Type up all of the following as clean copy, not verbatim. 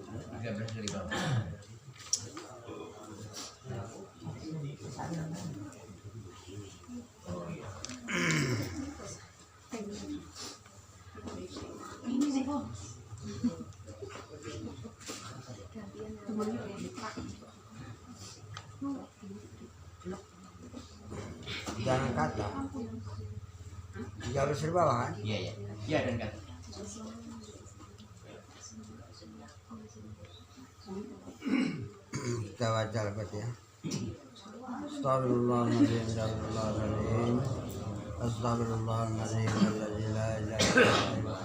13.000. Jangan kata. 300.000 kan? Iya. Iya dan kata. Kita baca lepas ya. Astagfirullahaladzim, astagfirullahaladzim, astagfirullahaladzim, alladzi la ilaha illallah,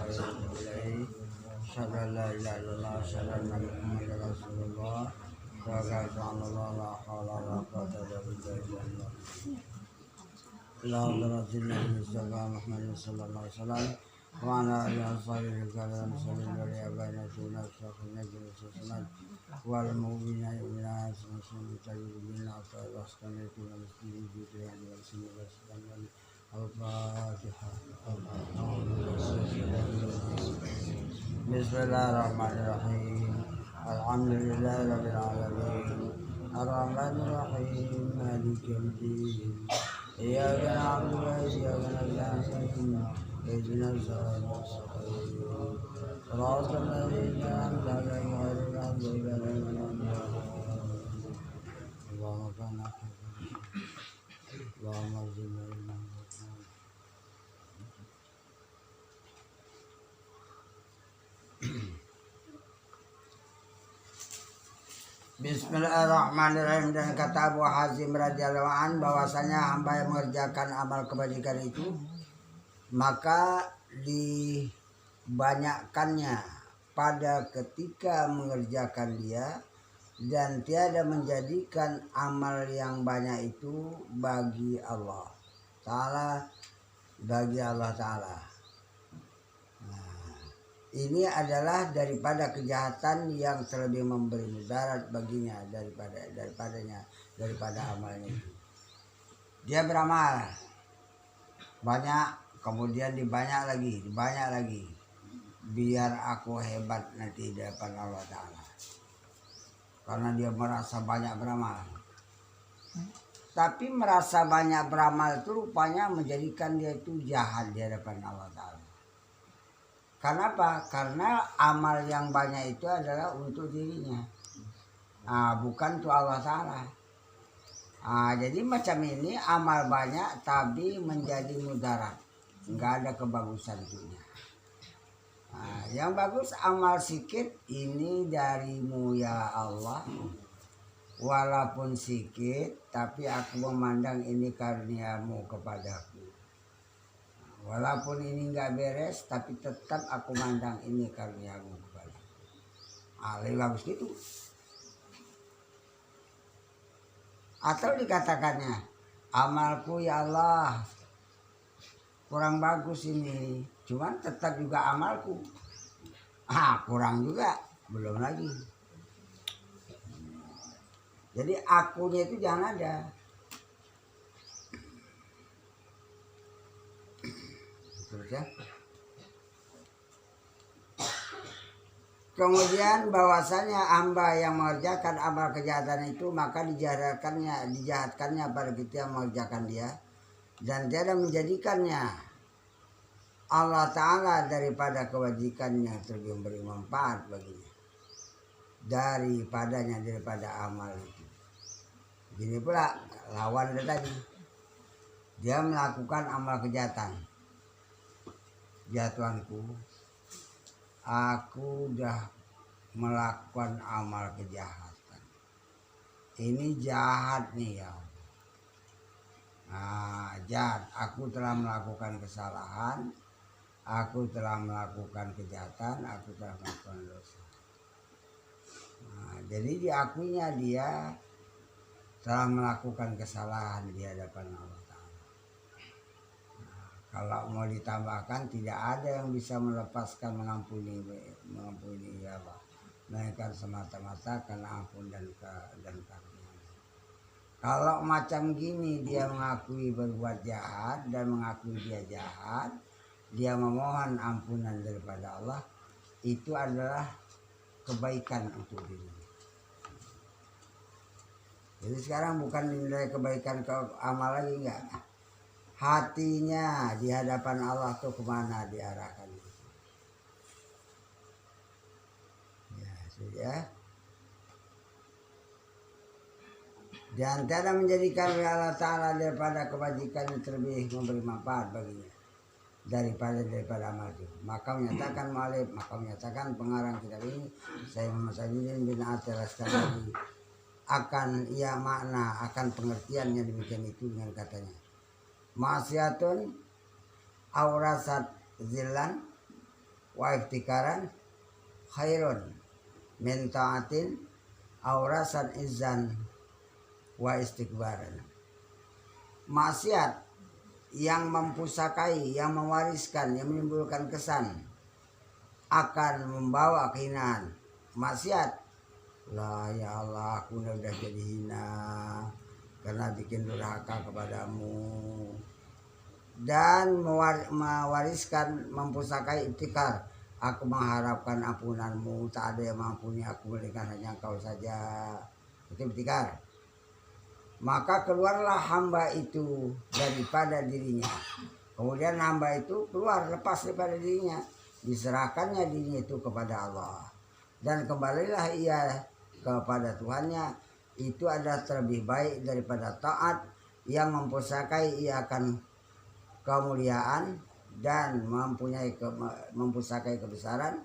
asyhadu an la ilaha illallah, asyhadu anna Muhammadar Rasulullah, tawakkaltu 'ala Allah, la haula wa la quwwata illa billah. Ila hadratin Nabi Mustafa Muhammad sallallahu alaihi wasallam wa ala alihi wa sahbihi kalam sallallahu alaihi wa sallam wal mu'minina ila sunnatul tabi'in atau wasqanatu muslimin bi tiyadi wa sunnah al-Fatihah. Bismillahirrahmanirrahim. Alhamdulillahi rabbil alamin. Ar-Rahmanir Rahim. Maliki yaumiddin. Iyyaka na'budu wa iyyaka nasta'in. Ihdinas siratal mustaqim. Shiratal ladzina an'amta 'alaihim ghairil maghdubi 'alaihim waladdallin. Allahumma Bismillahirrahmanirrahim. Dan kata Abu Hazim radhiyallahu an bahwasanya hamba yang mengerjakan amal kebajikan itu maka dibanyakkannya pada ketika mengerjakan dia dan tiada menjadikan amal yang banyak itu bagi Allah Ta'ala ini adalah daripada kejahatan yang terlebih memberi mudarat baginya daripada amalnya itu. Dia beramal banyak, kemudian dibanyak lagi, biar aku hebat nanti di depan Allah Ta'ala. Karena dia merasa banyak beramal. Tapi merasa banyak beramal itu rupanya menjadikan dia itu jahat di hadapan Allah Ta'ala. Kenapa? Karena amal yang banyak itu adalah untuk dirinya, bukan untuk Allah Ta'ala. Jadi macam ini amal banyak tapi menjadi mudarat, nggak ada kebagusan itunya. Yang bagus amal sikit ini darimu ya Allah, walaupun sikit tapi aku memandang ini karuniamu kepadaku. Walaupun ini nggak beres, tapi tetap aku mandang ini karuniamu kepada. Lebih bagus gitu. Atau dikatakannya, amalku ya Allah kurang bagus ini, cuman tetap juga amalku. Kurang juga, belum lagi. Jadi akunya itu jangan ada. Ya. Kemudian bahwasanya hamba yang mengerjakan amal kejahatan itu maka dijahatkannya pada kita yang mengerjakan dia dan tiada menjadikannya Allah Ta'ala daripada kewajikannya terlebih memberi manfaat baginya daripada amal itu. Gini pula lawan tadi, dia melakukan amal kejahatan. Ya Tuanku, aku udah melakukan amal kejahatan. Ini jahat nih ya. Jahat. Aku telah melakukan kesalahan. Aku telah melakukan kejahatan. Aku telah melakukan dosa. Jadi diakuinya dia telah melakukan kesalahan di hadapan Allah. Kalau mau ditambahkan tidak ada yang bisa melepaskan mengampuni ya Allah. Melainkan semata-mata karena ampun dan karunia. Kalau macam gini dia mengakui berbuat jahat dan mengakui dia jahat, dia memohon ampunan daripada Allah, itu adalah kebaikan untuk dirinya. Jadi sekarang bukan dinilai kebaikan ke amal lagi, enggak. Hatinya di hadapan Allah tuh kemana diarahkan. Ya, sudah. Di antara menjadikan Allah Ta'ala daripada kebajikan yang terlebih memberi manfaat baginya daripada amal itu. Maka menyatakan pengarang kitab ini, saya Muhammad Sajidin bin Atir sekali akan ia makna, akan pengertian yang demikian itu dengan katanya, maksiatun aurasat zillan wa iftikaran khairun min ta'atin aurasat izzan wa istikbaran. Maksiat yang mempusakai, yang mewariskan, yang menimbulkan kesan akan membawa kehinaan. Maksiat, lah ya Allah, aku udah jadi hina karena bikin durhaka kepadamu, dan mewariskan, mempusakai ibtikar, aku mengharapkan ampunanmu, tak ada yang mampuni aku melainkan hanya engkau saja. Itu ibtikar. Maka keluarlah hamba itu daripada dirinya. Kemudian hamba itu keluar, lepas daripada dirinya, diserahkannya dirinya itu kepada Allah, dan kembalilah ia kepada Tuhannya. Itu adalah terlebih baik daripada taat yang mempusakai ia akan kemuliaan dan mempusakai kebesaran.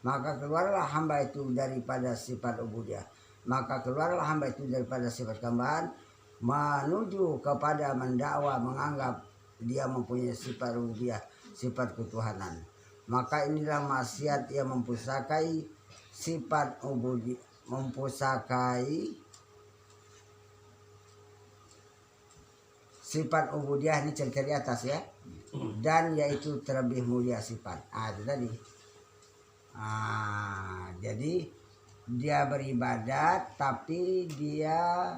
Maka keluarlah hamba itu daripada sifat ubudiyah. Maka keluarlah hamba itu daripada sifat kehambahan menuju kepada mendakwa, menganggap dia mempunyai sifat rububiyah, sifat ketuhanan. Maka inilah maksiat yang mempusakai sifat ubudiyah, mempusakai sifat ubudiyah ini cerita di atas ya, dan yaitu terlebih mulia sifat. Itu tadi. Jadi dia beribadat tapi dia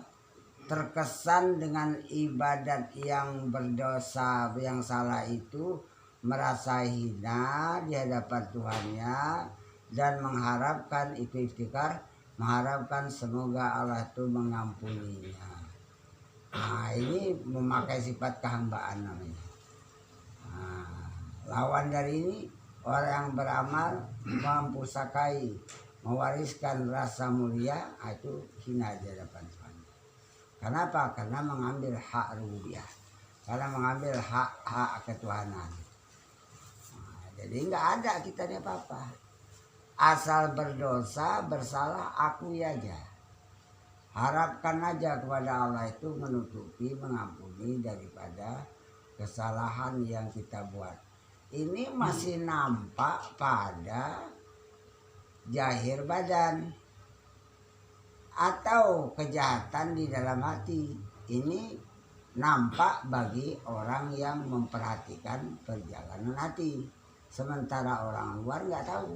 terkesan dengan ibadat yang berdosa, yang salah itu, merasa hina di hadapan Tuhannya dan mengharapkan itu iftikar, mengharapkan semoga Allah itu mengampuninya. Ini memakai sifat kehambaan namanya. Lawan dari ini orang yang beramal mempusakai, mewariskan rasa mulia, itu hina di hadapan Tuhan. Kenapa? Karena mengambil hak rububiyah, karena mengambil hak ketuhanan. Jadi nggak ada kita ini apa-apa. Asal berdosa, bersalah, akui aja. Harapkan aja kepada Allah itu menutupi, mengampuni daripada kesalahan yang kita buat. Ini masih nampak pada zahir badan atau kejahatan di dalam hati. Ini nampak bagi orang yang memperhatikan perjalanan hati, sementara orang luar nggak tahu.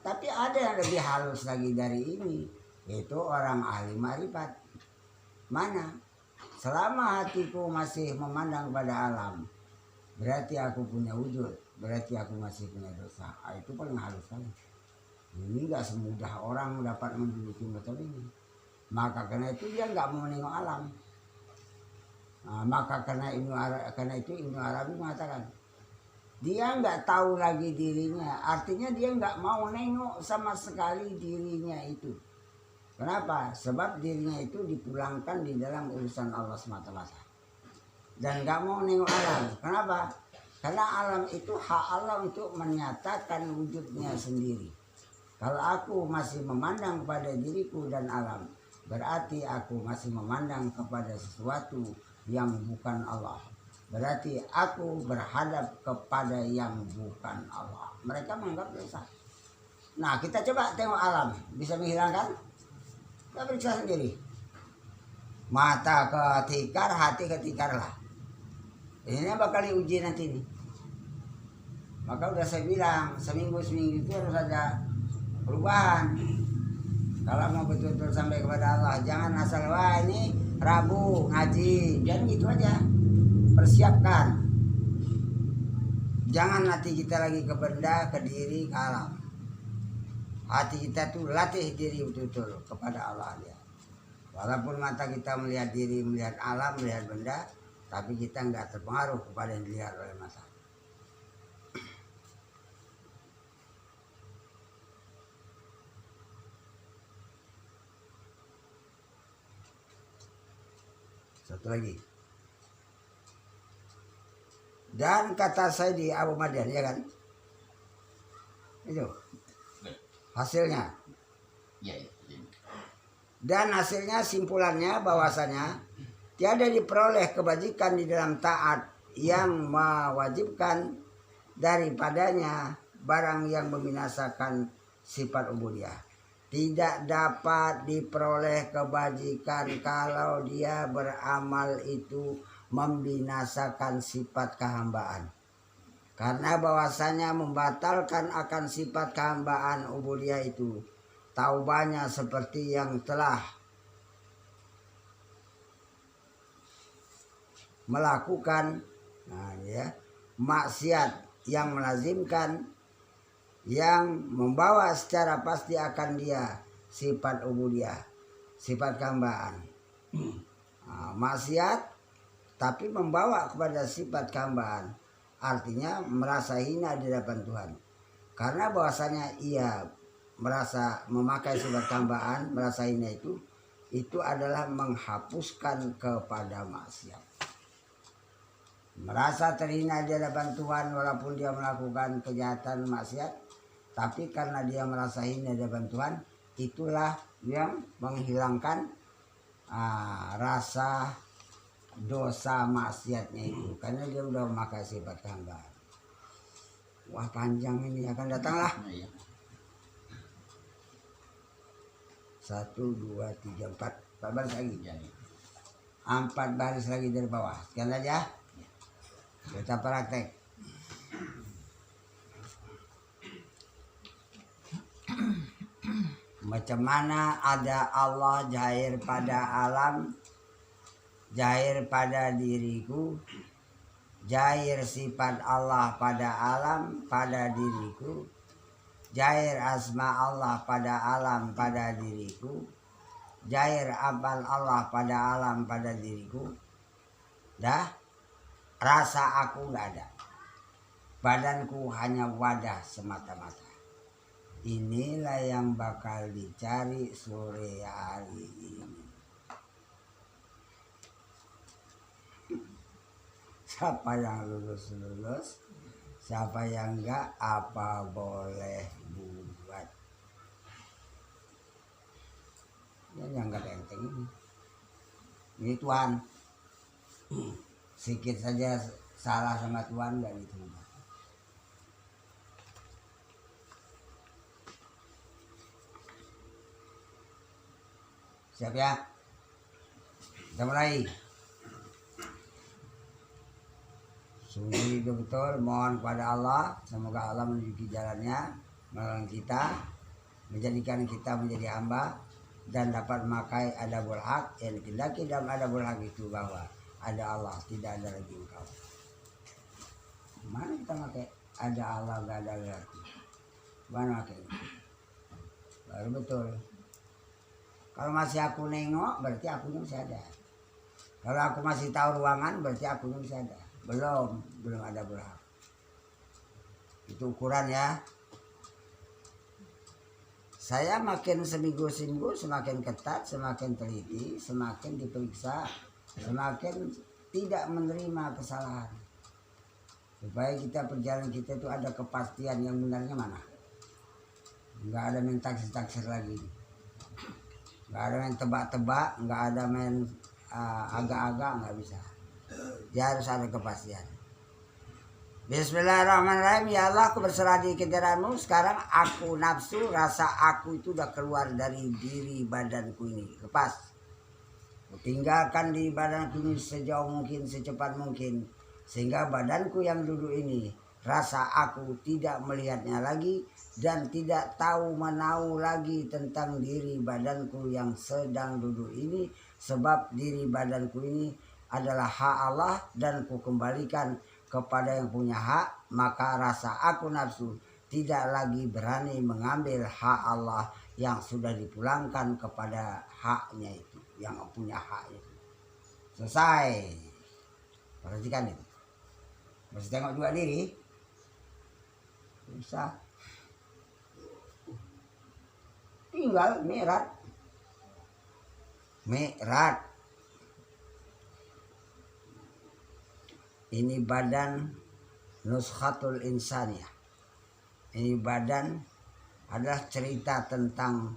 Tapi ada yang lebih halus lagi dari ini, yaitu orang ahli marifat. Mana? Selama hatiku masih memandang pada alam, berarti aku punya wujud, berarti aku masih punya dosa. Itu paling halus lagi. Ini nggak semudah orang dapat menduduki macam ini. Maka karena itu dia nggak mau menengok alam. Maka karena itu Ibnu Arabi mengatakan dia nggak tahu lagi dirinya. Artinya dia nggak mau nengok sama sekali dirinya itu. Kenapa? Sebab dirinya itu dipulangkan di dalam urusan Allah semata-mata. Dan nggak mau nengok alam. Kenapa? Karena alam itu hak Allah untuk menyatakan wujudnya sendiri. Kalau aku masih memandang kepada diriku dan alam, berarti aku masih memandang kepada sesuatu yang bukan Allah. Berarti aku berhadap kepada yang bukan Allah. Mereka menganggap dosa. Nah, kita coba tengok alam, bisa menghilangkan? Kita periksa sendiri. Mata ketikar, hati ketikarlah. Ini bakal diuji nanti nih. Maka udah saya bilang, seminggu itu harus ada perubahan. Kalau mau betul-betul sampai kepada Allah, jangan asal wah ini Rabu ngaji, jangan gitu aja. Persiapkan. Jangan nanti kita lagi ke benda, ke diri, ke alam. Hati kita tuh latih diri betul-betul kepada Allah dia. Walaupun mata kita melihat diri, melihat alam, melihat benda, tapi kita nggak terpengaruh kepada yang dilihat oleh mata. Satu lagi. Dan kata saya di Abu Madian, ya kan? Itu hasilnya. Ya, ya. Dan hasilnya simpulannya bahwasanya tiada diperoleh kebajikan di dalam taat yang mewajibkan daripadanya barang yang membinasakan sifat ubudiyah. Tidak dapat diperoleh kebajikan kalau dia beramal itu membinasakan sifat kehambaan. Karena bahwasanya membatalkan akan sifat kehambaan ubudiyah itu taubahnya seperti yang telah melakukan maksiat yang melazimkan yang membawa secara pasti akan dia sifat ubudiyah, sifat kehambaan. Maksiat tapi membawa kepada sifat kehambaan, artinya merasa hina di hadapan Tuhan. Karena bahwasanya ia merasa memakai sifat kehambaan, merasa hina itu adalah menghapuskan kepada maksiat. Merasa terhina di hadapan Tuhan walaupun dia melakukan kejahatan maksiat, tapi karena dia merasa hina di hadapan Tuhan, itulah yang menghilangkan rasa dosa maksiatnya itu, karena dia udah memakai sifat kehambaan. Wah, panjang ini, akan datanglah. 1, 2, 3, 4 baris lagi. 4 baris lagi dari bawah. Sekian aja. Kita praktek. Macam mana ada Allah jahir pada alam, jahir pada diriku, jahir sifat Allah pada alam, pada diriku, jahir asma Allah pada alam, pada diriku, jahir amal Allah pada alam, pada diriku. Dah, rasa aku gak ada, badanku hanya wadah semata-mata. Inilah yang bakal dicari sore hari ini. Siapa yang lulus, siapa yang enggak, apa boleh buat. Ini yang enggak enteng ini. Ini Tuhan. Sedikit saja salah sama Tuhan enggak diterima. Siap ya? Kita mulai. Sungguh betul, mohon kepada Allah, semoga Allah menunjuki jalannya, menolong kita, menjadikan kita menjadi hamba, dan dapat memakai adabul haq, yang dikendaki dalam adabul haq itu bahwa ada Allah, tidak ada lagi engkau. Mana kita pakai ada Allah, gak ada lagi? Mana pakai? Baru betul. Kalau masih aku nengok, berarti akunya masih ada. Kalau aku masih tahu ruangan, berarti akunya masih ada. Belum ada berhak. Itu ukuran ya. Saya makin seminggu semakin ketat, semakin teliti, semakin diperiksa, semakin tidak menerima kesalahan. Supaya kita perjalanan kita itu ada kepastian yang benarnya mana. Enggak ada main taksir lagi. Enggak ada main tebak-tebak, enggak ada main agak-agak, enggak bisa. Dia harus ada kepastian. Bismillahirrahmanirrahim. Ya Allah, aku berserah di kejaranmu. Sekarang aku nafsu, rasa aku itu udah keluar dari diri badanku ini. Lepas. Tinggalkan di badanku ini sejauh mungkin, secepat mungkin. Sehingga badanku yang duduk ini, rasa aku tidak melihatnya lagi. Dan tidak tahu menahu lagi tentang diri badanku yang sedang duduk ini. Sebab diri badanku ini adalah hak Allah dan ku kembalikan kepada yang punya hak. Maka rasa aku nafsu tidak lagi berani mengambil hak Allah yang sudah dipulangkan kepada haknya itu, yang punya hak itu. Selesai. Perhatikan itu. Masih tengok juga diri. Bisa. Tinggal mi'raj. Mi'raj. Ini badan nuskhatul insaniyah. Ini badan adalah cerita tentang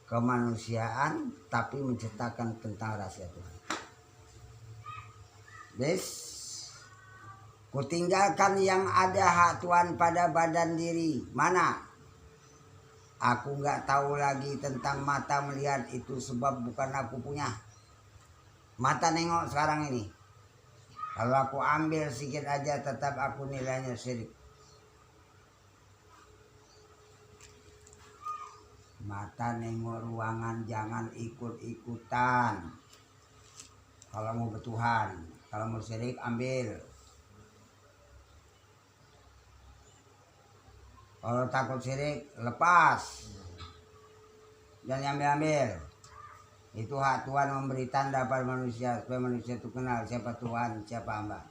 kemanusiaan tapi menceritakan tentang rahasia Tuhan. Bis, kutinggalkan yang ada hak Tuhan pada badan diri. Mana? Aku nggak tahu lagi tentang mata melihat itu sebab bukan aku punya. Mata nengok sekarang ini. Kalau aku ambil sedikit aja tetap aku nilainya syirik. Mata nengok ruangan jangan ikut-ikutan. Kalau mau bertuhan, kalau mau syirik ambil. Kalau takut syirik lepas. Dan ambil. Itu hak Tuhan memberi tanda pada manusia supaya manusia itu kenal siapa Tuhan, siapa hamba.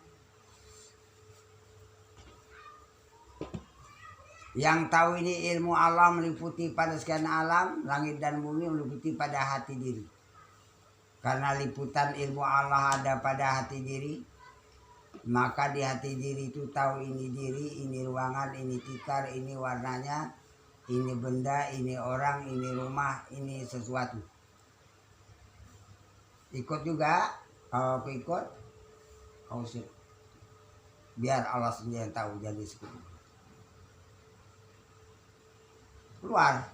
Yang tahu ini ilmu Allah meliputi pada sekian alam, langit dan bumi meliputi pada hati diri. Karena liputan ilmu Allah ada pada hati diri, maka di hati diri itu tahu ini diri, ini ruangan, ini tikar, ini warnanya, ini benda, ini orang, ini rumah, ini sesuatu. Ikut juga, kalau aku ikut, kau sih. Biar Allah sendiri yang tahu jadi sekutu. Keluar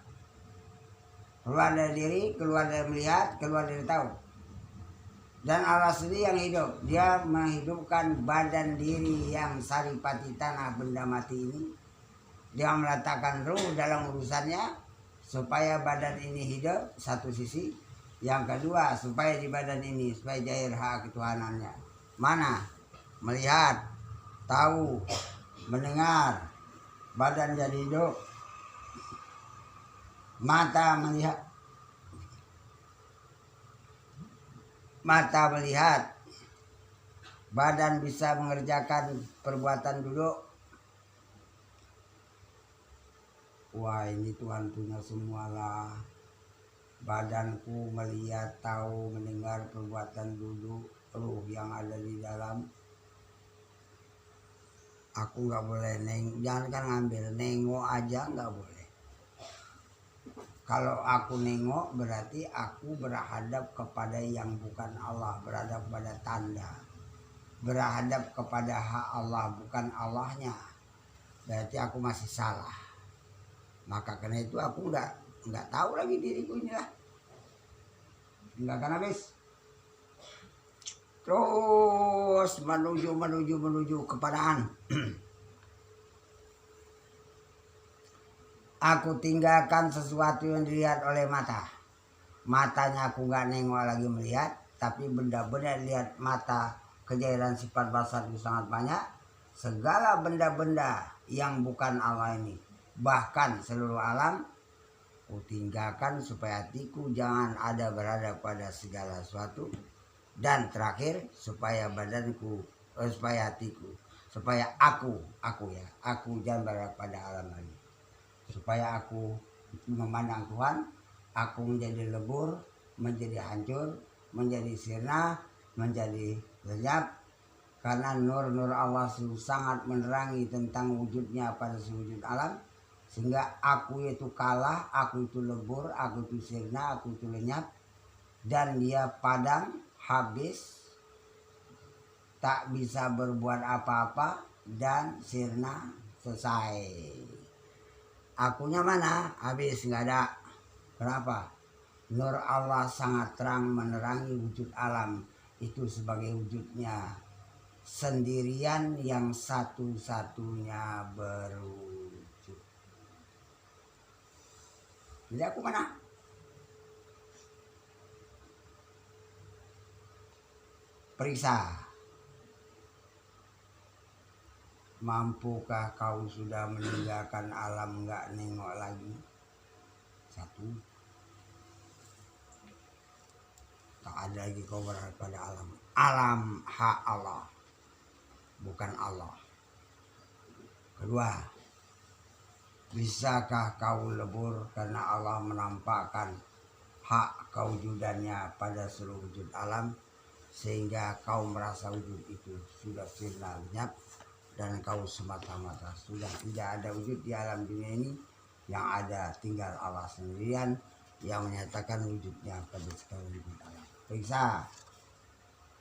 dari diri, keluar dari melihat, keluar dari tahu. Dan Allah sendiri yang hidup. Dia menghidupkan badan diri yang saripati tanah benda mati ini. Dia meletakkan ruh dalam urusannya supaya badan ini hidup satu sisi. Yang kedua supaya di badan ini supaya cair hak ketuhanannya. Mana? Melihat, tahu, mendengar, badan jadi hidup. Mata melihat, badan bisa mengerjakan perbuatan duduk. Wah ini Tuhan punya semualah. Badanku melihat, tahu, mendengar perbuatan duduk, ruh yang ada di dalam. Aku nggak boleh jangan kan ngambil, nengok aja nggak boleh. Kalau aku nengok berarti aku berhadap kepada yang bukan Allah, berhadap kepada tanda, berhadap kepada hak Allah bukan Allahnya. Berarti aku masih salah. Maka karena itu aku nggak tahu lagi diriku inilah. Nggak akan habis. Terus menuju kepadaan. Aku tinggalkan sesuatu yang dilihat oleh mata. Matanya aku nggak nengok lagi melihat, tapi benda-benda lihat mata, kejairan sifat basar itu sangat banyak. Segala benda-benda yang bukan Allah ini, bahkan seluruh alam, aku tinggalkan supaya hatiku jangan ada berada pada segala sesuatu. Dan terakhir supaya badanku, supaya hatiku, supaya aku jangan berada pada alam lagi. Supaya aku memandang Tuhan, aku menjadi lebur, menjadi hancur, menjadi sirna, menjadi lenyap. Karena nur Allah sangat menerangi tentang wujudnya pada sewujud alam. Sehingga aku itu kalah, aku itu lebur, aku itu sirna, aku itu lenyap. Dan dia padam, habis, tak bisa berbuat apa-apa, dan sirna, selesai. Akunya mana? Habis nggak ada. Kenapa? Nur Allah sangat terang menerangi wujud alam itu sebagai wujudnya sendirian yang satu-satunya berwujud. Jadi aku mana? Periksa. Mampukah kau sudah meninggalkan alam nggak nengok lagi? Satu, tak ada lagi kau berada pada alam. Alam hak Allah, bukan Allah. Kedua, bisakah kau lebur karena Allah menampakkan hak kewujudannya pada seluruh wujud alam, sehingga kau merasa wujud itu sudah sirna lenyap dan kau semata-mata sudah tidak ada wujud di alam dunia ini. Yang ada tinggal Allah sendirian yang menyatakan wujudnya pada segala wujud alam. Periksa,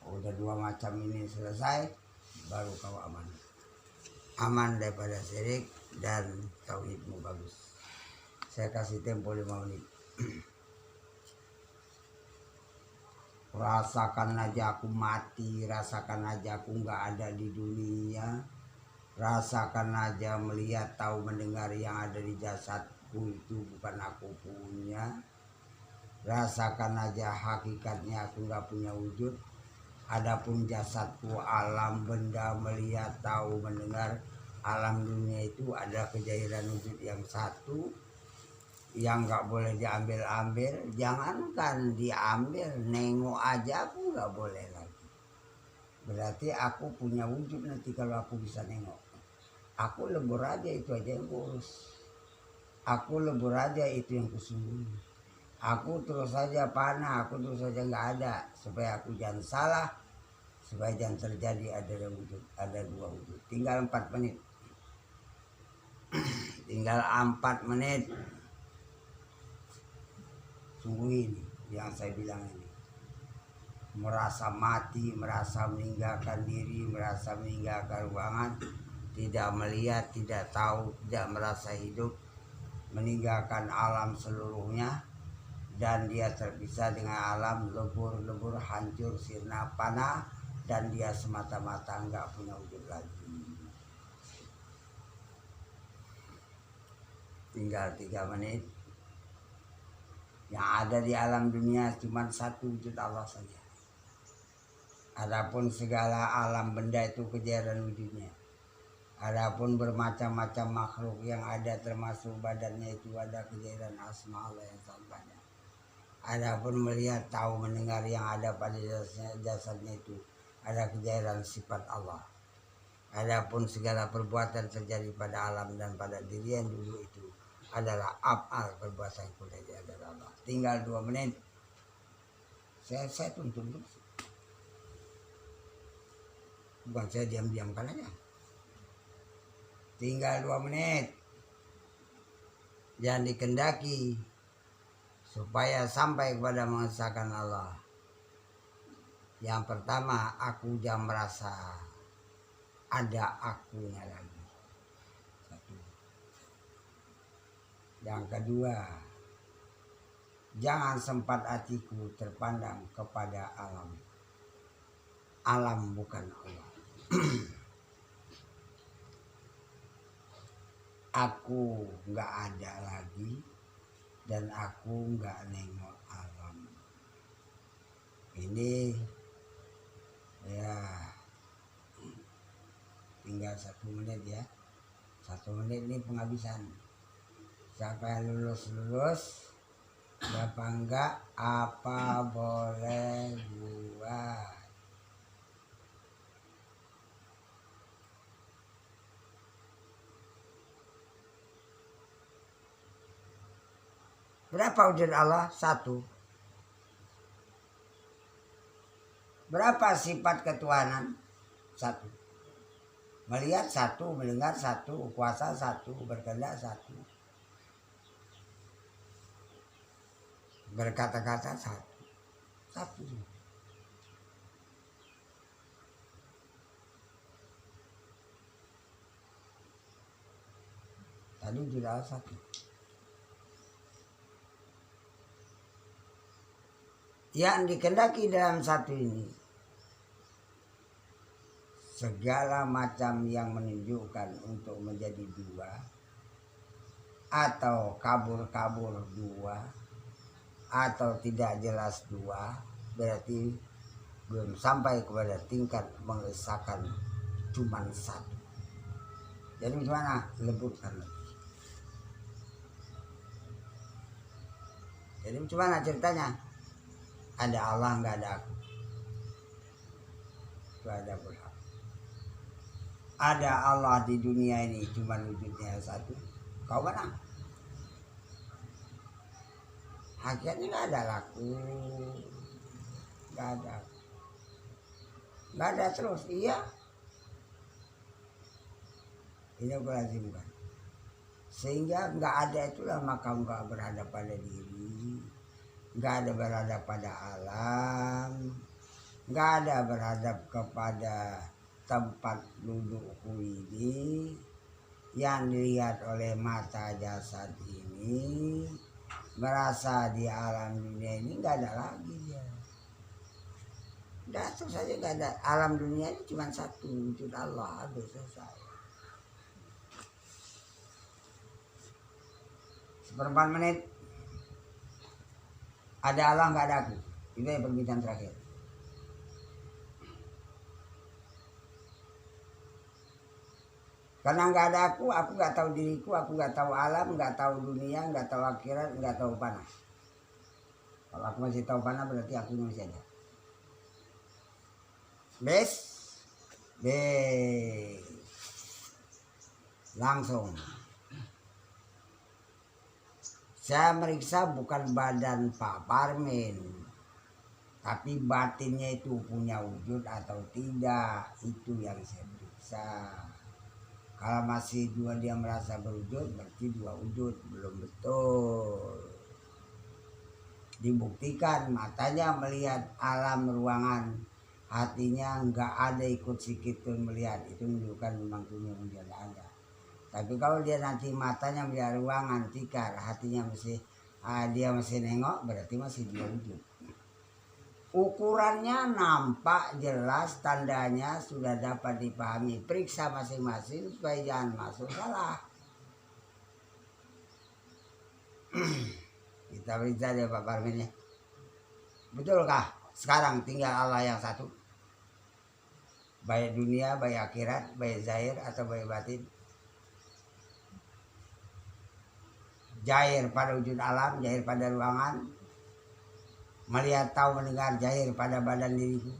udah 2 macam ini selesai, baru kau aman daripada syirik dan tauhidmu bagus. Saya kasih tempo 5 menit. Rasakan aja aku mati, rasakan aja aku nggak ada di dunia, rasakan aja melihat, tahu, mendengar yang ada di jasadku itu bukan aku punya. Rasakan aja hakikatnya aku nggak punya wujud. Adapun jasadku, alam benda, melihat, tahu, mendengar, alam dunia itu ada kejadian wujud yang satu yang nggak boleh diambil-ambil. Jangankan diambil, nengok aja aku nggak boleh lagi. Berarti aku punya wujud nanti kalau aku bisa nengok. Aku lebur aja, itu aja yang kurus. Aku lebur aja, itu yang kusembunyi. Aku terus saja panah, aku terus saja nggak ada, supaya aku jangan salah, supaya jangan terjadi ada wujud, ada 2 wujud. Tinggal 4 menit. Tinggal 4 menit. Sungguh ini yang saya bilang ini. Merasa mati, merasa meninggalkan diri, merasa meninggalkan ruangan, tidak melihat, tidak tahu, tidak merasa hidup, meninggalkan alam seluruhnya, dan dia terpisah dengan alam, lebur, hancur, sirna, panah, dan dia semata-mata enggak punya wujud lagi. Tinggal 3 menit. Yang ada di alam dunia cuma 1 wujud Allah saja. Adapun segala alam benda itu kejadian wujudnya. Adapun bermacam-macam makhluk yang ada termasuk badannya itu ada kejadian asma Allah yang sangat banyak. Adapun melihat, tahu, mendengar yang ada pada jasadnya itu ada kejadian sifat Allah. Adapun segala perbuatan terjadi pada alam dan pada diri yang dulu itu adalah af'al, perbuatan kuliah adalah Allah. Tinggal 2 menit. Saya tuntun terus. Bukan saya diam-diamkan aja. Tinggal 2 menit. Jangan dikendaki supaya sampai kepada mengesahkan Allah. Yang pertama, aku jangan merasa ada akunya lagi. 1. Yang kedua, jangan sempat hatiku terpandang kepada alam. Alam bukan Allah. Aku nggak ada lagi dan aku nggak nengok alam. Ini ya tinggal 1 menit ya. 1 menit ini penghabisan. Siapa yang lulus siapa enggak apa boleh buat. Berapa wujud Allah? 1. Berapa sifat ketuhanan? 1. Melihat 1, mendengar 1, kuasa 1, berkehendak 1. Berkata-kata 1. 1. Tadi wujud Allah 1. Yang dikehendaki dalam 1 ini segala macam yang menunjukkan untuk menjadi 2 atau kabur-kabur 2 atau tidak jelas 2, berarti belum sampai kepada tingkat mengesahkan cuma 1. Jadi gimana? Lebutkan lagi. Jadi gimana ceritanya? Ada Allah, nggak ada aku. Itu ada berhak. Ada Allah di dunia ini cuma wujudnya satu. Kau menang. Akhirnya nggak ada laku, nggak ada terus. Iya, ini aku lazimkan. Sehingga nggak ada itulah maka nggak berada pada diri, nggak ada berada pada alam, nggak ada berhadap kepada tempat duduk ini yang dilihat oleh mata jasad ini, merasa di alam dunia ini nggak ada lagi dia. Udah terus saja nggak ada. Alam dunia ini cuma satu, wujud Allah, ada selesai. Seperempat menit. Ada Allah nggak ada aku. Itu yang perbincangan terakhir. Karena nggak ada aku nggak tahu diriku, aku nggak tahu alam, nggak tahu dunia, nggak tahu akhirat, nggak tahu panah. Kalau aku masih tahu panah berarti aku masih ada. Bes, langsung. Saya meriksa bukan badan Pak Parmin, tapi batinnya itu punya wujud atau tidak, itu yang saya periksa. Kalau masih dua dia merasa berwujud, berarti dua wujud, belum betul. Dibuktikan matanya melihat alam ruangan, hatinya nggak ada ikut sedikit pun melihat, itu menunjukkan memang dunia dia ada. Tapi kalau dia nanti matanya melihat ruangan tikar, hatinya masih dia masih nengok, berarti masih dua wujud. Ukurannya nampak jelas, tandanya sudah dapat dipahami. Periksa masing-masing supaya jangan masuk salah. Kita periksa aja Pak Parmin ya. Betulkah sekarang tinggal Allah yang satu? Baik dunia, baik akhirat, baik zahir atau baik batin? Zahir pada wujud alam, zahir pada ruangan. Melihat, tahu, mendengar, zahir pada badan diriku.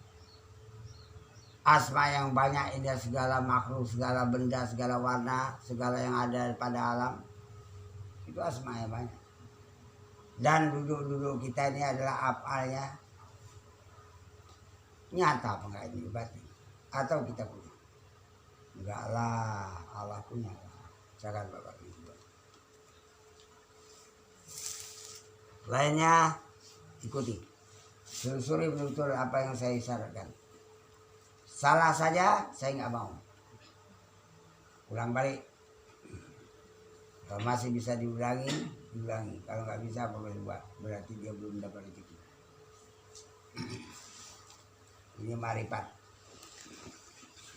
Asma yang banyak, indah segala makhluk, segala benda, segala warna, segala yang ada pada alam. Itu asma yang banyak. Dan duduk-duduk kita ini adalah afalnya. Nyata apa enggak ini batin? Atau kita punya? Enggak lah, Allah punya. Jangan Bapak Ibu. Lainnya ikuti, telusuri betul apa yang saya isyaratkan. Salah saja saya nggak mau. Ulang balik. Kalau masih bisa diulangi, diulangi. Kalau nggak bisa boleh buat. Berarti dia belum dapat rezeki. Ini marifat.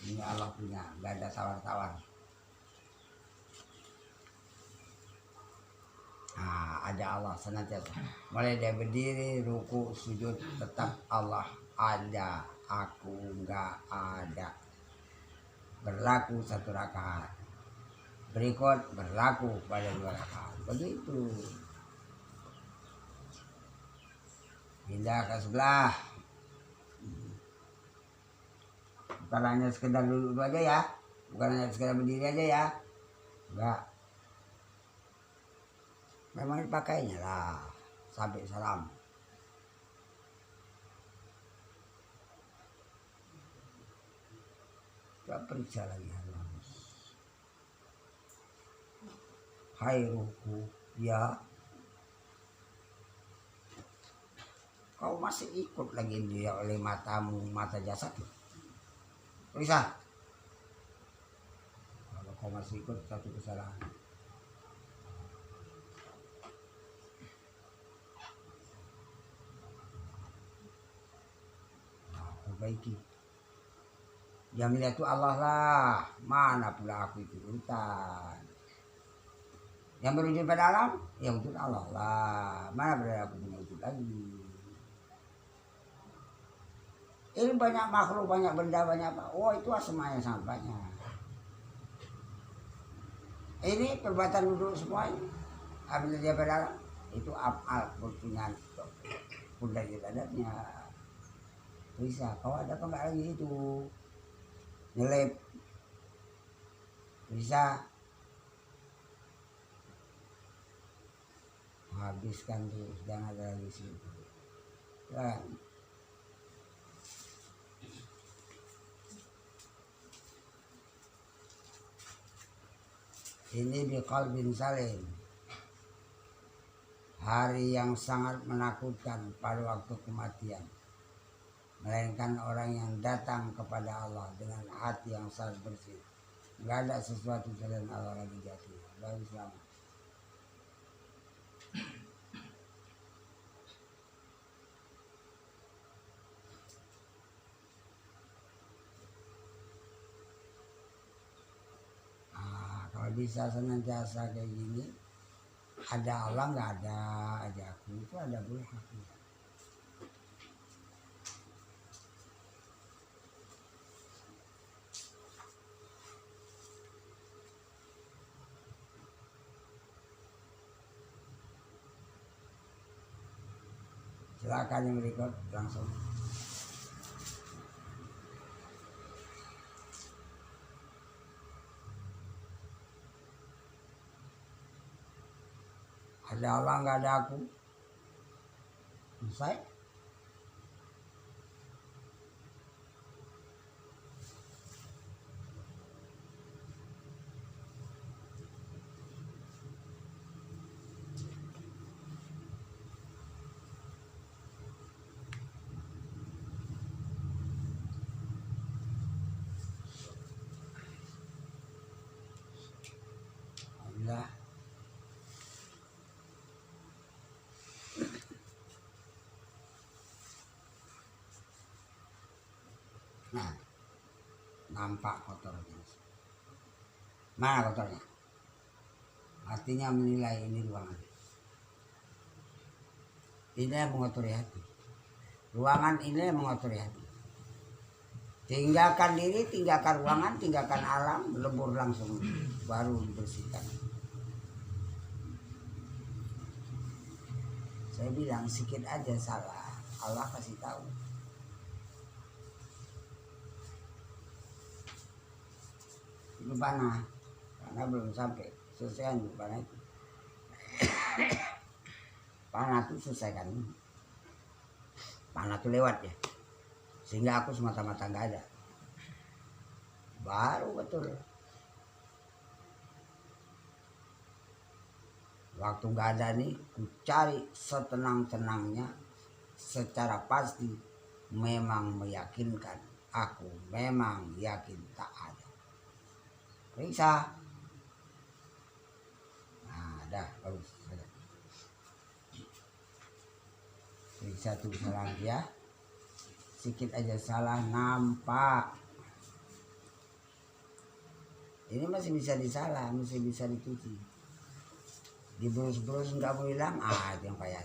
Ini Allah punya, nggak ada tawar-tawar. Nah, ada Allah senantiasa. Mulai dia berdiri, ruku, sujud, tetap Allah ada. Aku nggak ada. Berlaku satu rakaat. Berikut berlaku pada dua rakaat. Begitu. Pindah ke sebelah. Bukan hanya sekedar duduk aja ya. Bukan hanya sekedar berdiri aja ya. Enggak. Memang dipakainya lah sampai salam. Gak periksa lagi harus. Hai ruhku, ya. Kau masih ikut lagi dia oleh matamu, mata jasad. Periksa. Kalau kau masih ikut satu kesalahan. Perbaiki. Dia melihat itu Allah lah, mana pula aku itu urutan. Yang berwujud pada alam, ya wujud Allah lah, mana berada aku punya wujud lagi. Ini banyak makhluk, banyak benda, banyak apa. Oh itu asma yang sangat banyak. Ini perbuatan duduk semuanya. Apabila dia berdalam itu afal berpunyahan pun dari dadanya. Bisa, kau ada apa enggak lagi itu nyelip bisa habiskan tuh, jangan ada lagi situ. Dan ini biqalbin salim, hari yang sangat menakutkan pada waktu kematian, melainkan orang yang datang kepada Allah dengan hati yang sangat bersih, nggak ada sesuatu selain Allah lagi jati, baru selamat. Kalau bisa senantiasa kayak gini, ada Allah nggak ada aja aku itu ada boleh aku. Silakan yang berikut langsung. Ada Allah nggak ada aku. Selesai. Alhamdulillah. Nah, nampak kotornya. Mana kotornya? Artinya menilai ini ruangan. Ini yang mengotori hati. Ruangan ini yang mengotori hati. Tinggalkan diri, tinggalkan ruangan, tinggalkan alam, lebur langsung, baru dibersihkan. Saya bilang sedikit aja salah, Allah kasih tahu. Itu panah, karena belum sampai selesai panah itu. Panah itu selesaikan, panah itu lewat ya, sehingga aku semata-mata nggak ada. Baru betul. Waktu nggak ada nih, ku cari setenang-tenangnya, secara pasti memang meyakinkan. Aku memang yakin tak ada. Periksa. Nah, dah bagus. Periksa tuh salah dia. Sedikit aja salah nampak. Ini masih bisa disalah, masih bisa dicuci. Diberus-berus nggak mau hilang, itu yang payah.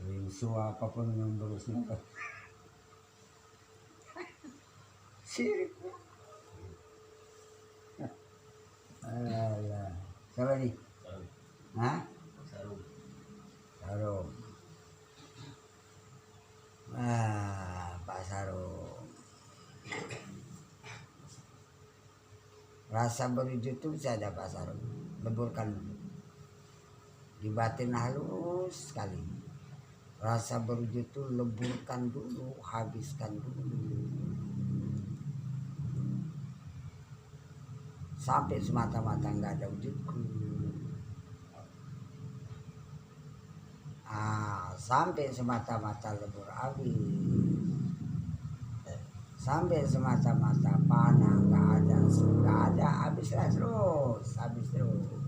Rinsu apapun yang berusnya. Sirik. Alah. Siapa nih? Hah? Sarum. Pak Sarum. Rasa berwujud itu bisa ada Pak Sarum. Leburkan dulu. Di batin halus sekali. Rasa berwujud itu leburkan dulu, habiskan dulu. Sampai semata-mata nggak ada wujudku. Sampai semata-mata lebur habis. Sampai semata-mata panah nggak ada, habislah terus, habis terus.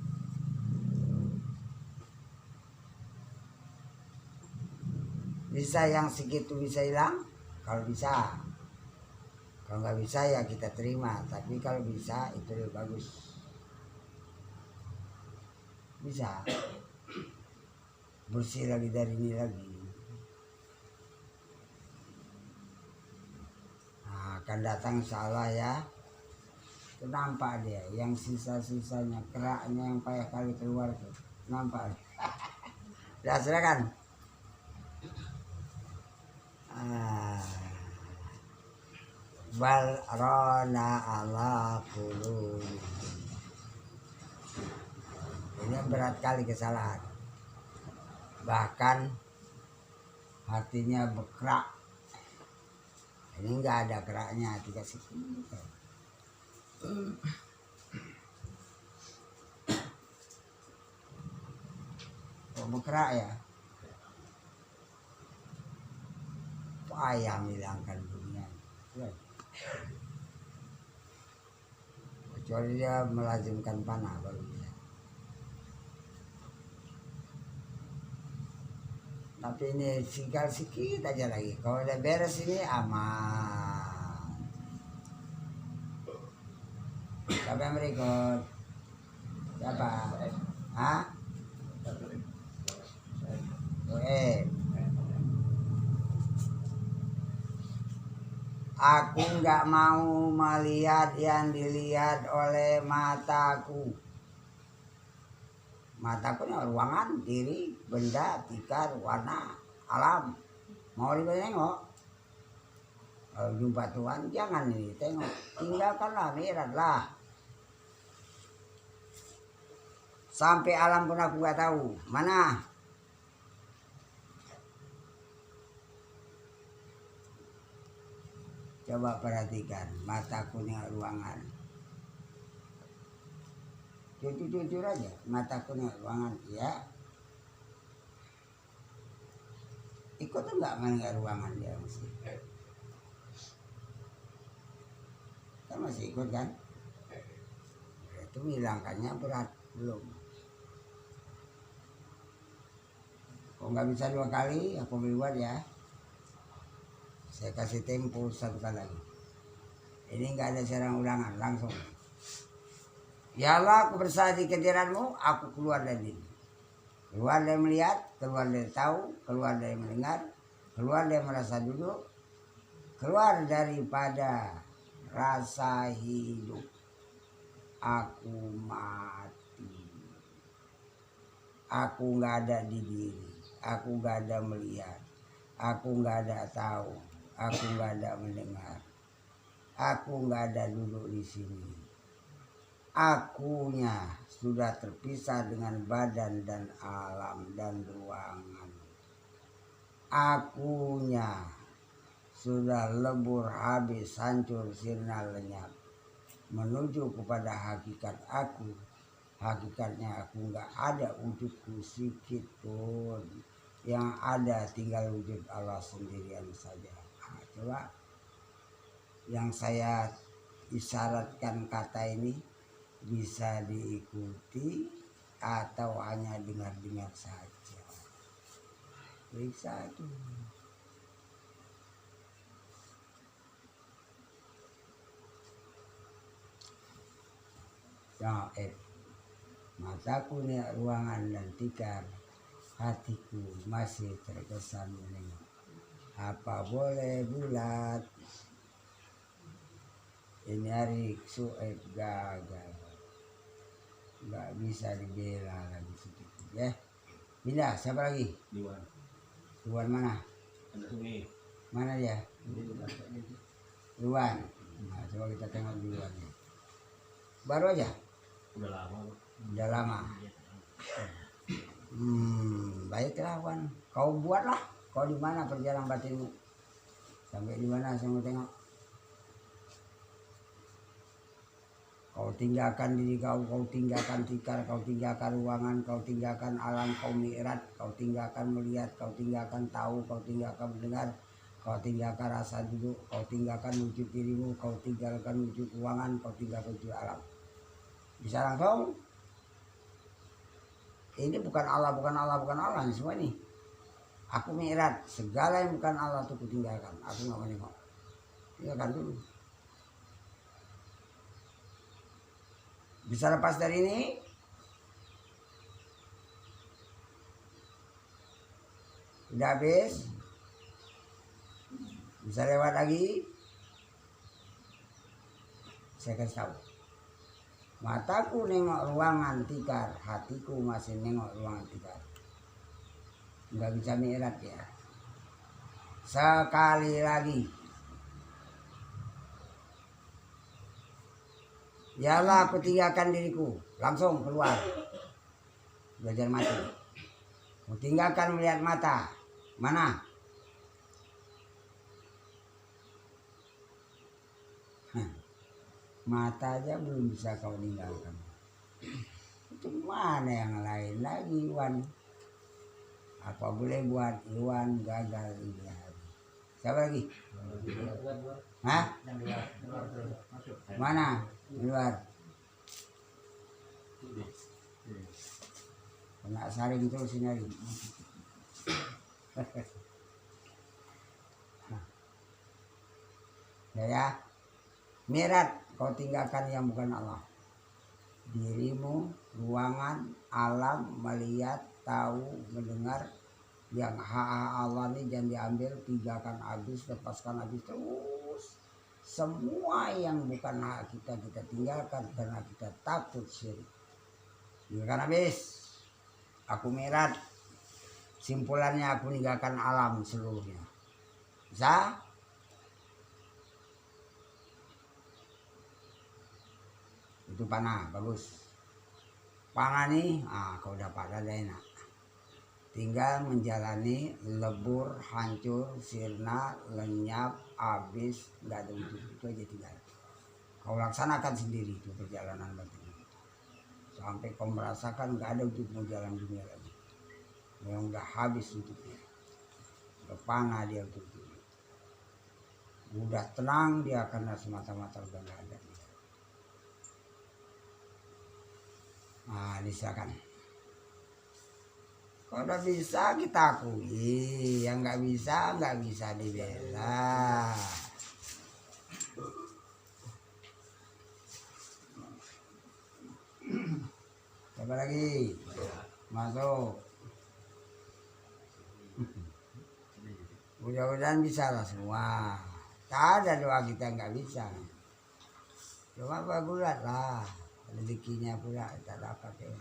Bisa yang segitu bisa hilang, kalau bisa. Kalau nggak bisa ya kita terima, tapi kalau bisa itu lebih bagus. Bisa bersih lagi dari ini lagi. akan datang insyaallah ya. Itu nampak dia yang sisa-sisanya keraknya yang payah kali keluar tuh nampak. Udah silakan. Bal rona ala qulub. Ini berat kali kesalahan. Bahkan hatinya berkerak. Ini enggak ada keraknya, dikasih kita. Kok berkerak ya? Payah menghilangkan dunia. Kecuali dia melazimkan panah baru bisa. Tapi ini tinggal sedikit aja lagi. Kalau udah beres ini aman. Siapa yang berikut? Siapa? Hah? Aku nggak mau melihat yang dilihat oleh mataku. Mataku ini ruangan, diri, benda, tikar, warna, alam. Mau ditengok? Kalau jumpa Tuhan jangan nih tengok. Tinggalkanlah, miratlah. Sampai alam pun aku nggak tahu. Mana? Coba perhatikan mataku ini ruangan. Jujur aja, mataku ini ruangan, ya. Ikut enggak mendengar ruangan dia mesti? Kan masih ikut kan? Itu menghilangkannya berat belum. Kok nggak bisa 2 kali, aku buat ya. Saya kasih tempo 1 kali lagi. Ini nggak ada serang ulangan, langsung. Ya Allah, aku bersalah di kehadiranmu, aku keluar dari ini. Keluar dari melihat, keluar dari tahu, keluar dari mendengar, keluar dari merasa duduk, keluar daripada rasa hidup. Aku mati. Aku nggak ada di diri, aku nggak ada melihat, aku nggak ada tahu, aku nggak ada mendengar, aku nggak ada duduk di sini. Akunya sudah terpisah dengan badan dan alam dan ruangan. Akunya sudah lebur habis, hancur, sirna, lenyap. Menuju kepada hakikat aku. Hakikatnya aku nggak ada wujudku sedikit pun. Yang ada tinggal wujud Allah sendirian saja. Nah, coba yang saya isyaratkan kata ini bisa diikuti atau hanya dengar-dengar saja. Bisa tuh. Ya, mataku ini ruangan dan tikar, hatiku masih terkesan menengok. Apa boleh bulat? Ini hari Sueb gagal. Nggak bisa dibela lagi sedikit ya. Bila siapa lagi? Luan mana? Mana dia? Luan. Nah, coba kita tengok Luan. Baru aja. Udah lama. Baiklah Wan. Kau buatlah. Kau di mana perjalanan batinmu? Sampai di mana saya mau tengok. Kau tinggalkan diri kau tinggalkan tikar, kau tinggalkan ruangan, kau tinggalkan alam, kau mi'raj, kau tinggalkan melihat, kau tinggalkan tahu, kau tinggalkan mendengar, kau tinggalkan rasa duduk, kau tinggalkan wujud dirimu, kau tinggalkan wujud ruangan, kau tinggalkan wujud alam. Bisa langsung? Ini bukan Allah, ini semua ini. Aku mi'raj, segala yang bukan Allah itu kutinggalkan. Aku nggak mau nengok. Tinggalkan dulu. Bisa lepas dari ini? Udah habis? Bisa lewat lagi? Saya kasih tahu. Mataku nengok ruangan tikar, hatiku masih nengok ruangan tikar. Nggak bisa mi'raj ya. Sekali lagi. Yalah aku tinggalkan diriku, langsung keluar. Belajar mati. Aku tinggalkan melihat mata. Mana? Mata aja belum bisa kau tinggalkan. Itu mana yang lain lagi, Iwan? Apa boleh buat Iwan gagal ini hari? Siapa lagi? Hah? Mana? Luar. Kena saring terus ini hari. Ya. Mi'raj, kau tinggalkan yang bukan Allah. Dirimu, ruangan, alam, melihat, tahu, mendengar. Yang hak Allah ini jangan diambil, tinggalkan habis, lepaskan habis terus. Semua yang bukan hak kita tinggalkan karena kita takut syirik. Tinggalkan habis. Aku mi'raj. Simpulannya aku tinggalkan alam seluruhnya. Bisa? Itu panah, bagus. Panah nih, kau dapat ada enak. Tinggal menjalani lebur, hancur, sirna, lenyap, habis, nggak ada wujud. Itu aja tinggal. Kau laksanakan sendiri itu perjalanan batin. Sampai kau merasakan nggak ada wujudmu jalan dunia lagi. Yang udah habis untuknya. Udah panah dia untuk itu. Udah tenang dia karena semata-mata udah nggak ada. Disilakan. Kalau udah bisa kita akui, yang nggak bisa dibela. Siapa lagi? Masuk. Mudah-mudahan bisa lah semua. Tak ada doa kita nggak bisa. Cuma bagulat lah. Rezekinya pula tak dapat ya.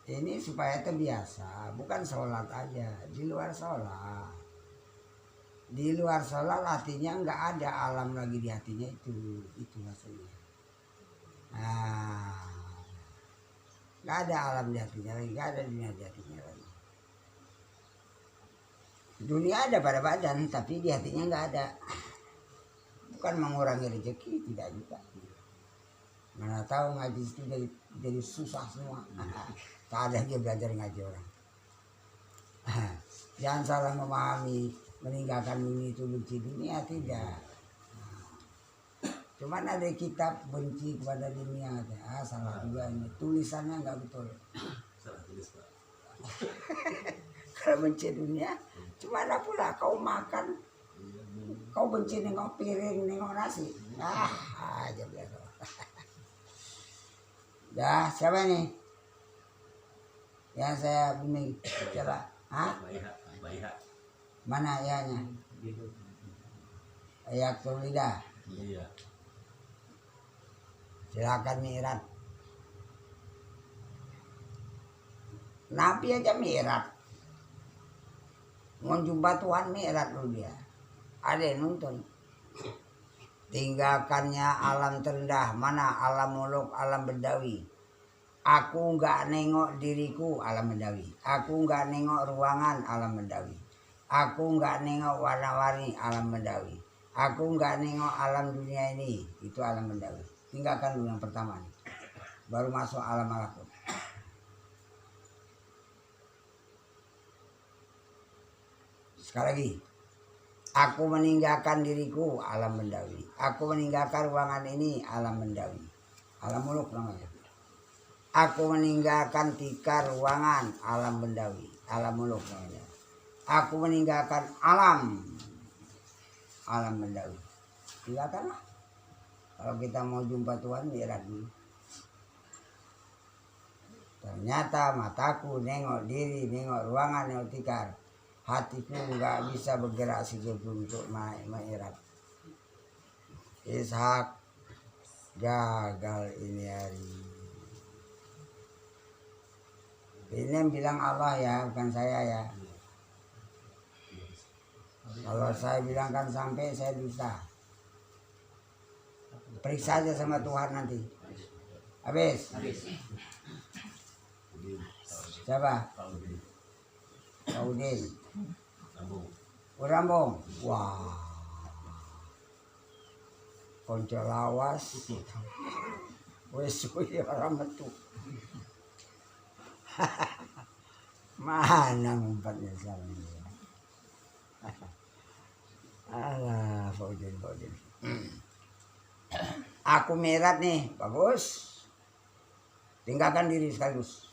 Ini supaya terbiasa, bukan sholat aja, di luar sholat. Di luar sholat hatinya nggak ada alam lagi di hatinya itu maksudnya. Nggak ada alam di hatinya lagi, nggak ada dunia di hatinya lagi. Dunia ada pada badan, tapi di hatinya nggak ada. Bukan mengurangi rezeki, tidak juga. Mana tahu ngaji itu jadi susah semua. Tak ada dia belajar ngaji orang. Jangan salah memahami, meninggalkan dunia itu benci dunia, tidak. Cuman ada kitab benci kepada dunia, salah juga ini. Tulisannya nggak betul. Salah tulis, Pak. Kalau benci dunia, cuma pula kau makan. Kau benci nengok piring, nengok nasi. Aja biasa. Dah, siapa nih? Yang saya bimbing. Coba. Baik. Mana ayahnya? Ayah Tulida. Iya. Silakan mi'raj. Nabi aja mi'raj. Mau jumpa Tuhan mi'raj dulu dia. Ada yang nonton. Tinggalkannya alam terendah. Mana alam muluk, alam bedawi. Aku nggak nengok diriku, alam bedawi. Aku nggak nengok ruangan, alam bedawi. Aku nggak nengok warna-warni, alam bedawi. Aku nggak nengok alam dunia ini, itu alam bedawi. Tinggalkan dulu yang pertama nih. Baru masuk alam malakut. Sekali lagi. Aku meninggalkan diriku, alam bendawi. Aku meninggalkan ruangan ini, alam bendawi. Alam muluk namanya. Aku meninggalkan tikar ruangan, alam bendawi. Alam muluk namanya. Aku meninggalkan alam bendawi. Tinggalkanlah. Kalau kita mau jumpa Tuhan, mi'raj dulu. Ternyata mataku nengok diri, nengok ruangan, nengok tikar. Hatiku nggak bisa bergerak sedikit untuk mi'raj. Ishak gagal ini hari. Ini yang bilang Allah ya, bukan saya ya. Kalau saya bilang kan sampai saya bisa. Periksa aja sama Tuhan nanti. Habis. Siapa? Pak Udin. Rambung. Wah. Konco lawas. Wes kuwi orang metu. Mana ngumpetnya sekarang ini. Alah, Pak Udin. Aku merat nih, bagus. Tinggalkan diri sekaligus.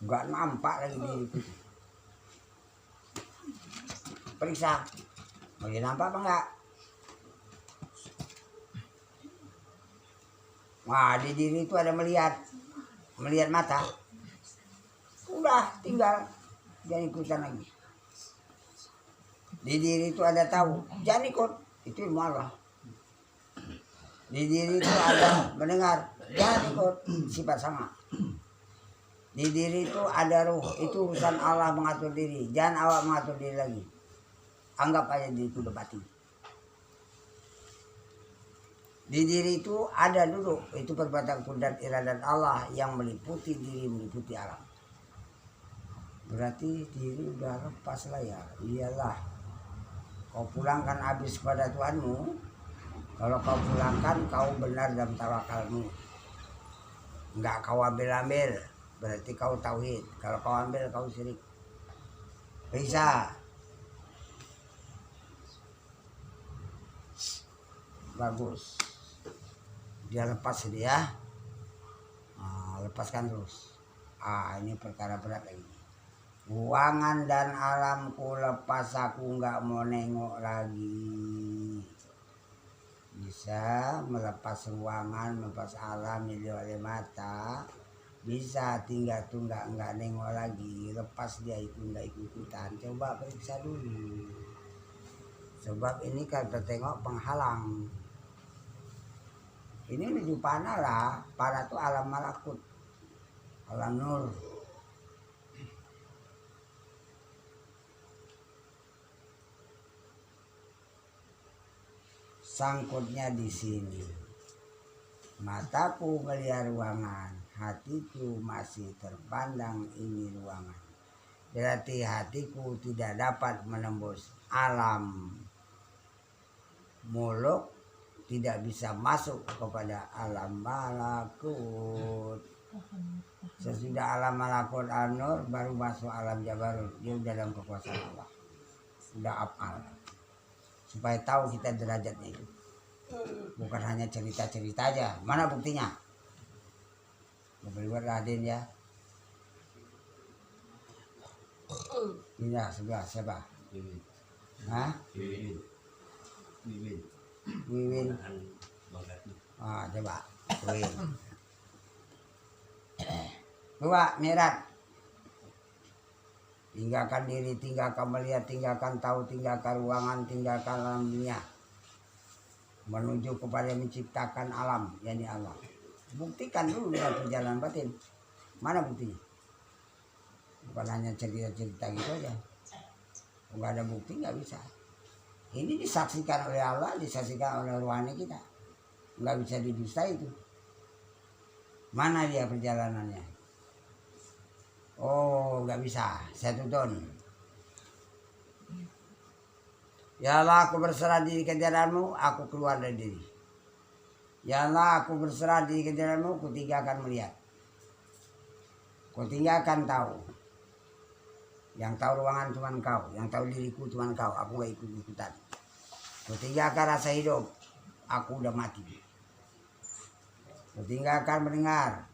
Enggak nampak lagi diriku. Periksa. Mau nampak apa enggak? Wah, di diri itu ada melihat mata. Udah, tinggal. Jangan ikutan lagi. Di diri itu ada tahu. Jangan ikut. Itu ilmu Allah. Di diri itu ada mendengar. Jangan ikut. Sifat sama. Di diri itu ada ruh. Itu urusan Allah mengatur diri. Jangan awak mengatur diri lagi. Anggap aja diri itu udah mati. Di diri itu ada dulu. Itu perbuatan kudrat iradat Allah yang meliputi diri, meliputi alam. Berarti diri udah lepas lah ya. Iyalah. Kau pulangkan habis kepada Tuhanmu. Kalau kau pulangkan, kau benar dalam tawakalmu. Enggak kau ambil-ambil. Berarti kau tauhid. Kalau kau ambil, kau syirik. Bisa. Bagus. Dia lepas dia. Lepaskan terus. Ini perkara berat lagi. Ruangan dan alamku lepas, aku nggak mau nengok lagi. Bisa melepas ruangan, melepas alam dilihat oleh mata. Bisa tinggal tuh nggak nengok lagi. Lepas dia itu nggak ikut-ikutan. Coba periksa dulu. Sebab ini kan tertengok penghalang. Ini menuju panah lah. Panah itu alam malakut. Alam nur. Sangkutnya di sini. Mataku melihat ruangan, hatiku masih terpandang ini ruangan. Berarti hatiku tidak dapat menembus alam muluk, tidak bisa masuk kepada alam malakut. Sesudah alam malakut an-nur baru masuk alam jabarut. Dia udah dalam kekuasaan Allah. Sudah apal. Supaya tahu kita derajatnya itu. Bukan hanya cerita-cerita aja. Mana buktinya? Beriwat Raden ya. Ini sebelah siapa? Wiwin. Hah? Wiwin. Coba. Wiwin. Coba merat. Tinggalkan diri, tinggalkan melihat, tinggalkan tahu, tinggalkan ruangan, tinggalkan alam dunia. Menuju kepada menciptakan alam, yakni Allah. Buktikan dulu dengan perjalanan batin. Mana buktinya? Bukan hanya cerita-cerita gitu aja. Enggak ada bukti, nggak bisa. Ini disaksikan oleh Allah, disaksikan oleh rohani kita. Nggak bisa didustai itu. Mana dia perjalanannya? Oh, nggak bisa. Saya tuntun. Ya Allah, aku berserah diri kejaranmu, aku keluar dari diri. Ya Allah, aku berserah diri kejaranmu, ku tinggalkan melihat. Ku tinggalkan tahu. Yang tahu ruangan cuma kau, yang tahu diriku cuma kau, aku gak ikut-ikutan. Ku tinggalkan rasa hidup, aku udah mati. Ku tinggalkan mendengar,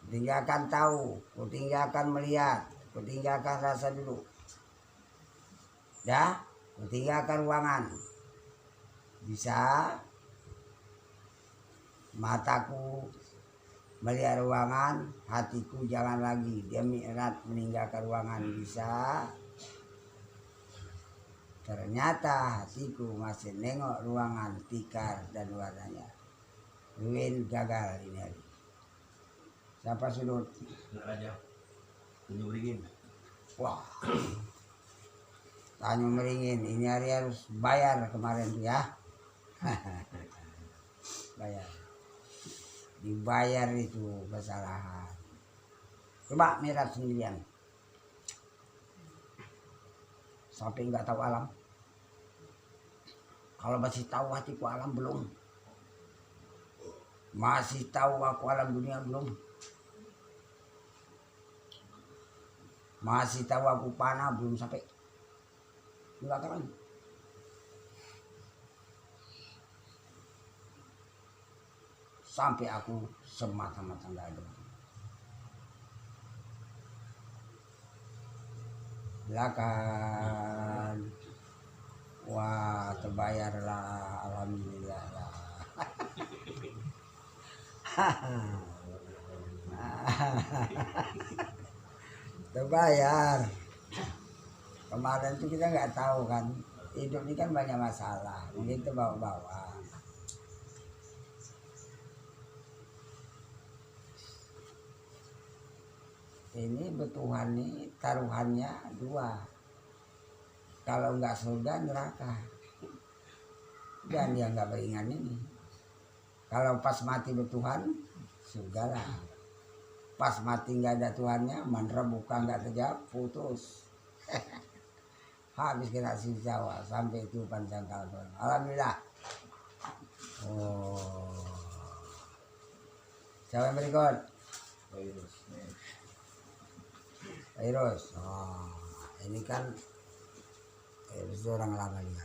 ku tinggalkan tahu, ku tinggalkan melihat, ku tinggalkan rasa dulu. Dah, ku tinggalkan ruangan. Bisa mataku melihat ruangan, hatiku jangan lagi. Dia mi'raj meninggalkan ruangan. Bisa Ternyata hatiku masih nengok ruangan tikar dan warnanya. Win gagal ini hari. Siapa sudut? Nak raja. Tunjuk ringin. Wah. Tanyu meringin. Ini hari harus bayar kemarin tuh ya. Bayar. Dibayar itu kesalahan. Coba mirat sendirian. Sampai nggak tahu alam. Kalau masih tahu hatiku alam belum. Masih tahu aku alam dunia belum. Masih tahu aku panah belum sampai. Enggak tahu. Sampai aku semata-mata nggak ada. Silakan. Wah, terbayarlah, alhamdulillah ya. Terbayar. Kemarin itu kita nggak tahu kan, hidup ini kan banyak masalah, begitu bawa-bawa. Ini betuhan nih taruhannya dua. Kalau nggak surga neraka. Dan dia nggak beringan ini. Kalau pas mati betuhan, surga lah. Pas mati nggak ada Tuhannya, mandra buka nggak terjawab, putus. Habis kena Jawa sampai itu panjang tahun. Alhamdulillah. Oh. Siapa yang berikut? Virus. Oh, ini kan virus orang lama juga.